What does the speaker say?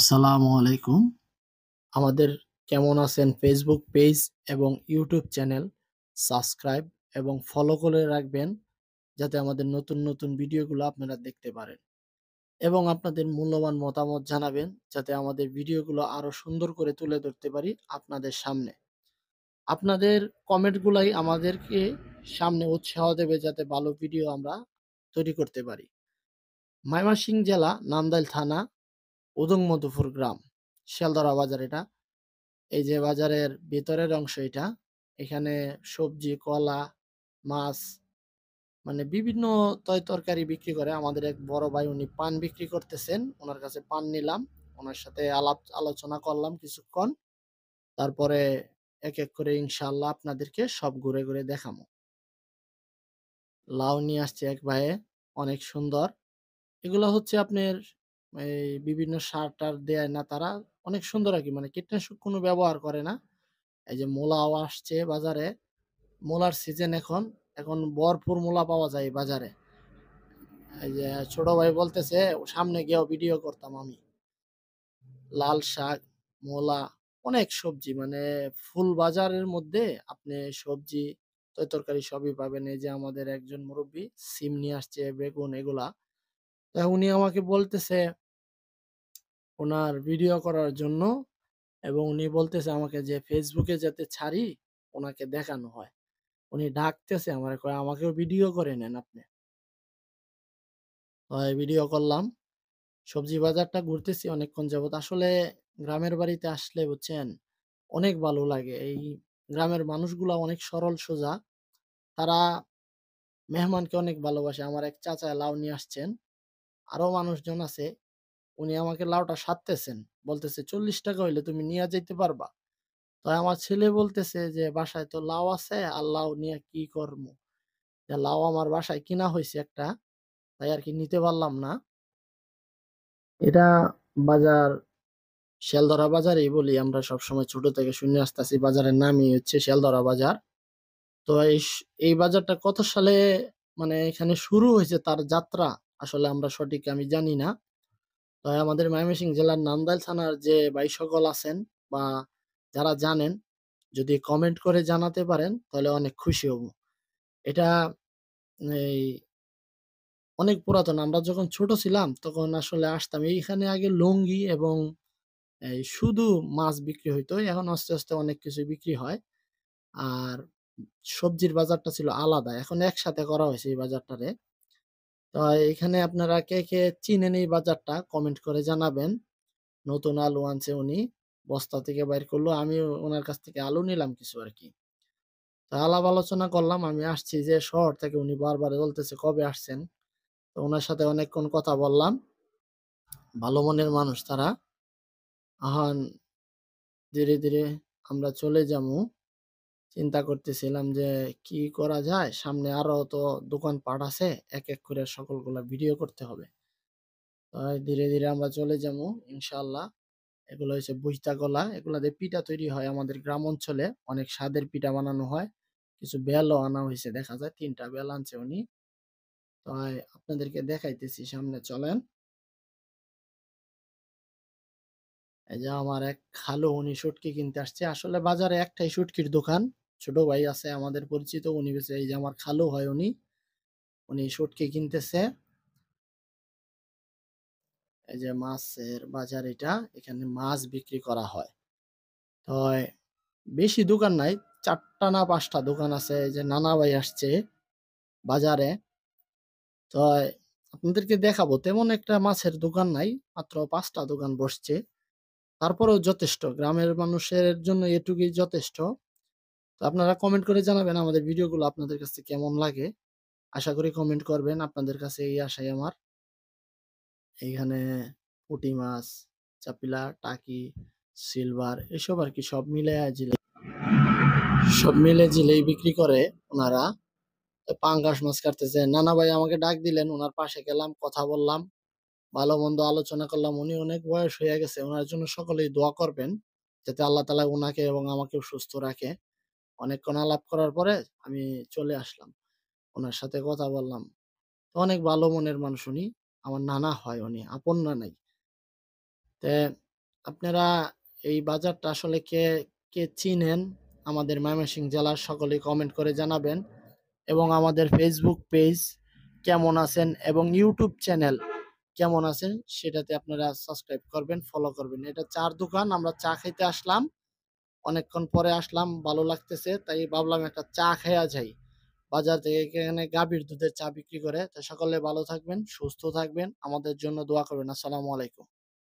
আসসালামু আলাইকুম। আমাদের কেমন আছেন ফেসবুক পেজ এবং ইউটিউব চ্যানেল সাবস্ক্রাইব এবং ফলো করে রাখবেন যাতে আমাদের নতুন ভিডিওগুলো আপনারা দেখতে পারেন এবং আপনাদের মূল্যবান মতামত জানাবেন যাতে আমাদের ভিডিওগুলো আরো সুন্দর করে তুলে ধরতে পারি আপনাদের সামনে। আপনাদের কমেন্টগুলাই আমাদেরকে সামনে উৎসাহ দেবে যাতে ভালো ভিডিও আমরা তৈরি করতে পারি। ময়মনসিংহ জেলা নান্দাইল থানা উদংমধুপুর গ্রাম শিয়ালদরা বাজার এটা। এই যে বাজারের ভেতরের অংশ এটা। এখানে সবজি, কলা, মাছ মানে বিভিন্ন তরকারি বিক্রি করে। আমাদের এক বড় ভাই উনি পান বিক্রি করতেছেন। উনার কাছে পান নিলাম। উনার সাথে আলোচনা করলাম কিছুক্ষণ। তারপরে এক করে ইনশাআল্লাহ আপনাদেরকে সব ঘুরে দেখামু। লাউ নিয়ে আসছে এক ভাইয়ে, অনেক সুন্দর। এগুলা হচ্ছে আপনার এই বিভিন্ন সার-টার দেয় না তারা। অনেক সুন্দর আরকি মানে কীটনাশক কোনো ব্যবহার করে না। এই যে মূলাও আসছে বাজারে। মূলার সিজন এখন। এখন ভরপুর মূলা পাওয়া যায় এই বাজারে। এই যে ছোট ভাই বলতেছে সামনে গিয়েও ভিডিও করতাম আমি। লাল শাক, মূলা, অনেক সবজি মানে ফুল বাজারের মধ্যে আপনি সবজি, তরকারি সবই পাবেন। এই যে আমাদের একজন মুরুব্বি সিম নিয়ে আসছে, বেগুন এগুলা। তা উনি আমাকে বলতেছে উনার ভিডিও করার জন্য এবং উনি বলতেছে আমাকে যে ফেসবুকে যাতে ছাড়ি উনাকে দেখানো হয়। উনি ডাকতেছে আমারে কয়, "আমাকেও ভিডিও করে নেন আপনি।" ভিডিও করলাম। সবজি বাজারটা ঘুরতেছি অনেকক্ষণ যাবৎ। আসলে গ্রামের বাড়িতে আসলে বুঝছেন, অনেক ভালো লাগে। এই গ্রামের মানুষগুলা অনেক সরল সোজা। তারা মেহমানকে অনেক ভালোবাসে। আমার এক চাচা লাউ নিয়ে আসছেন। আরো মানুষজন আছে। উনি আমাকে লাউটা সাধতেছেন। বলতেছে, "৳৪০ হইলে তুমি নিয়া যাইতে পারবা?" তো আমার ছেলে বলতেছে যে, "বাসায় তো লাউ আছে, আর লাউ নিয়া কি করমু?" লাউ আমার বাসায় কিনা হইছে একটা, তাই আরকি নিতে পারলাম না। এটা বাজার শিয়ালদরা বাজারেই বলি আমরা সবসময় ছোট থেকে শুনে আসতেছি। বাজারের নামই হচ্ছে শিয়ালদরা বাজার। তো এই বাজারটা কত সালে মানে এখানে শুরু হইছে তার যাত্রা আসলে আমরা সঠিক আমি জানি না। তো আমাদের ময়মনসিংহ জেলার নান্দাইল থানার যে ভাই সকল আছেন বা যারা জানেন যদি কমেন্ট করে জানাতে পারেন তাহলে অনেক খুশি হব। এটা এই অনেক পুরাতন। আমরা যখন ছোট ছিলাম তখন আসলে আসতাম। এইখানে আগে লুঙ্গি এবং শুধু মাছ বিক্রি হইতো। এখন আস্তে অনেক কিছুই বিক্রি হয়। আর সবজির বাজারটা ছিল আলাদা। এখন একসাথে করা হইছে এই বাজারটারে। তো এখানে আপনারা কে চিনেন এই বাজারটা কমেন্ট করে জানাবেন। নতুন আলু আনছে উনি। বস্তা থেকে বাইর করলো। আমিও উনার কাছ থেকে আলু নিলাম কিছু আরকি। তো আলাপ আলোচনা করলাম। আমি আসছি যে শহর থেকে উনি বারবার বলতেছে, "কবে আসছেন?" তো উনার সাথে অনেকক্ষণ কথা বললাম। ভালো মনের মানুষ তারা। এখন ধীরে আমরা চলে যামু। চিন্তা করতেছিলাম যে কি করা যায়? সামনে আরো তো দোকানপাট আছে। এক করে সকলগুলা ভিডিও করতে হবে। তাই ধীরে আমরা চলে যামু ইনশাআল্লাহ। এগুলো হইছে বুইতা কলা। এগুলা দিয়ে পিঠা তৈরি হয় আমাদের গ্রাম অঞ্চলে। অনেক স্বাদের পিঠা বানানো হয়। কিছু বেলও আনা হইছে দেখা যায়। ৩ টা বেল আনছে উনি। তাই আপনাদেরকে দেখাইতেছি সামনে চলেন। এই যে আমার এক খালু উনি শুটকি কিনতে আসছে। আসলে বাজারে একটাই শুটকির দোকান। ছোট ভাই আছে আমাদের পরিচিত উনি বেচে এই যে আমার খালু হয় উনি। উনি শুটকি কিনতেছে। এই যে মাছের বাজার এটা। এখানে মাছ বিক্রি করা হয়। তো বেশি দোকান নাই। ৪ টা না ৫ টা দোকান আছে। এই যে নানা ভাই আসছে বাজারে। তো আপনাদেরকে দেখাবো। তেমন একটা মাছের দোকান নাই। মাত্র ৫ টা দোকান বসছে। তারপরেও যথেষ্ট। গ্রামের মানুষের জন্য এটুকুই যথেষ্ট। তো আপনারা কমেন্ট করে জানাবেন আমাদের ভিডিওগুলো আপনাদের কাছে কেমন লাগে। আশা করি কমেন্ট করবেন। আপনাদের কাছে এই আশাই আমার। এইখানে পুঁটি মাছ, চাপিলা, টাকি, সিলভার এসব আরকি সব মিলে জিলেই বিক্রি করে উনারা। তো পাঙ্গাস মাছ কাটতেছে। নানা ভাই আমাকে ডাক দিলেন। উনার পাশে গেলাম, কথা বললাম। ভালো-মন্দ আলোচনা করলাম। উনি অনেক বয়স হয়ে গেছে। উনার জন্য সকলেই দোয়া করবেন। যাতে আল্লাহ তাআলা উনাকে এবং আমাকেও সুস্থ রাখে। অনেকক্ষণ আলাপ করার পরে আমি চলে আসলাম। উনার সাথে কথা বললাম। অনেক ভালো মনের মানুষ উনি। আমার নানা হয় উনি, আপন নানাই। তে আপনারা এই বাজারটা আসলে কে চিনেন? আমাদের ময়মনসিংহ জেলার সকলেই কমেন্ট করে জানাবেন এবং আমাদের ফেসবুক পেজ কেমন আছেন এবং ইউটিউব চ্যানেল কেমন আছেন সেটাতে আপনারা সাবস্ক্রাইব করবেন, ফলো করবেন। এটা চা'র দোকান। আমরা চা খাইতে আসলাম। অনেকক্ষণ পরে আসলাম, ভালো লাগতেছে। তাই ভাবলাম একটা চা খাইয়া যাই। বাজার থেকে এখানে গাভীর দুধের চা বিক্রি করে। তো সকলে ভালো থাকবেন, সুস্থ থাকবেন। আমাদের জন্য দোয়া করবেন। আসসালামু আলাইকুম।